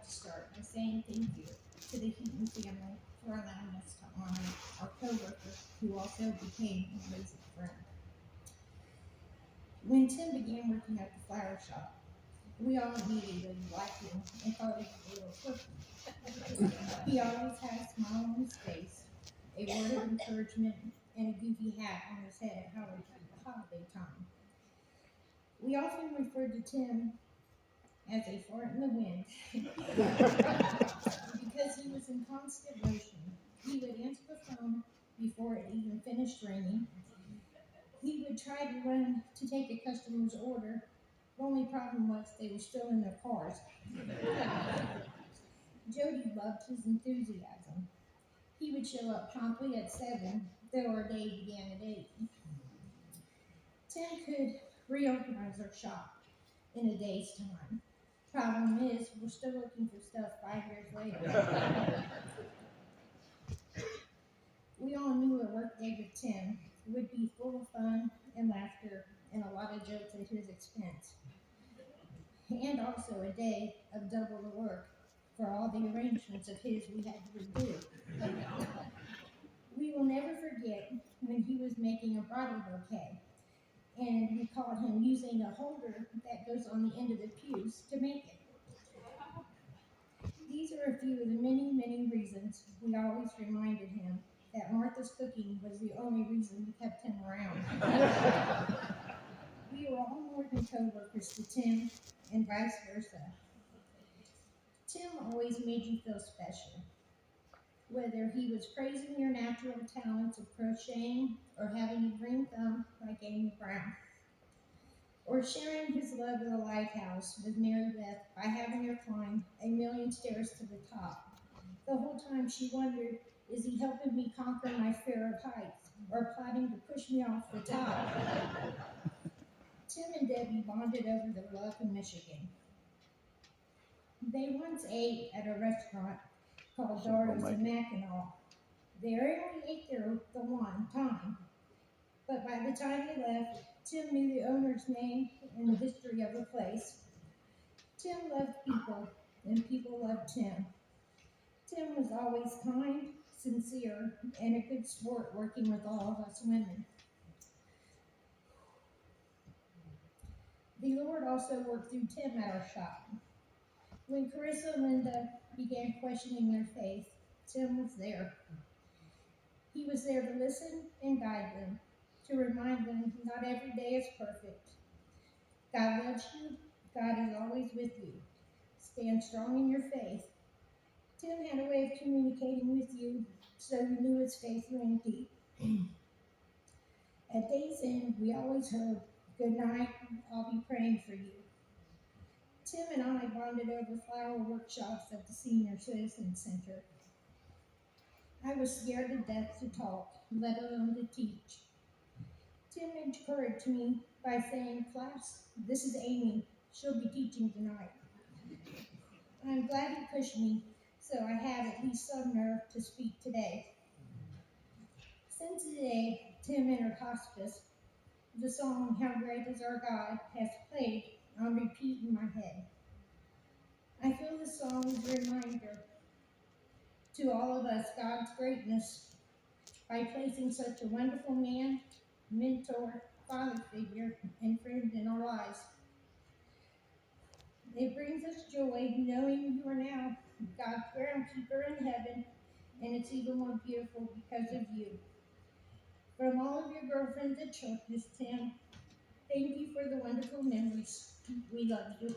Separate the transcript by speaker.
Speaker 1: like to start by saying thank you to the Heaton family for allowing us to honor our coworker who also became an amazing friend. When Tim began working at the flower shop, we all immediately liked him and thought he was a little quirky. He always had a smile on his face, a word of encouragement, and a goofy hat on his head at holiday time. We often referred to Tim as a fart in the wind because he was in constant motion. He would answer the phone before it even finished ringing. He would try to run to take a customer's order. The only problem was they were still in their cars. Jody loved his enthusiasm. He would show up promptly at 7, though our day began at 8. Tim could reorganize our shop in a day's time. Problem is, we're still looking for stuff 5 years later. We all knew a workday with Tim would be full of fun and laughter and a lot of jokes at his expense. And also a day of double the work for all the arrangements of his we had to redo. We will never forget when he was making a bridal bouquet, and we caught him using a holder that goes on the end of the pews to make it. These are a few of the many, many reasons we always reminded him that Martha's cooking was the only reason we kept him around. We were all more than co-workers to Tim, and vice versa. Tim always made you feel special, whether he was praising your natural talents of crocheting or having a green thumb like Amy Brown, or sharing his love of the lighthouse with Mary Beth by having her climb a million stairs to the top. The whole time she wondered, is he helping me conquer my fear of heights or plotting to push me off the top? Tim and Debbie bonded over their love in Michigan. They once ate at a restaurant called Dardo's in Mackinac. They only ate there the one time, but by the time they left, Tim knew the owner's name and the history of the place. Tim loved people, and people loved Tim. Tim was always kind, sincere, and a good sport working with all of us women. The Lord also worked through Tim at our shop. When Carissa and Linda began questioning their faith, Tim was there. He was there to listen and guide them, to remind them not every day is perfect. God loves you. God is always with you. Stand strong in your faith. Tim had a way of communicating with you, so you knew his faith ran deep. At day's end, we always heard, "Good night, I'll be praying for you." Tim and I bonded over flower workshops at the Senior Citizen Center. I was scared to death to talk, let alone to teach. Tim encouraged me by saying, "Class, this is Amy. She'll be teaching tonight." I'm glad he pushed me, so I have at least some nerve to speak today. Since the day Tim entered hospice, the song "How Great Is Our God" has played on repeat in my head. I feel this song is a reminder to all of us God's greatness by placing such a wonderful man, mentor, father figure, and friend in our lives. It brings us joy knowing you are now God's groundkeeper in heaven, and it's even more beautiful because of you. From all of your girlfriends at church, Miss Tim, thank you for the wonderful memories. We love you.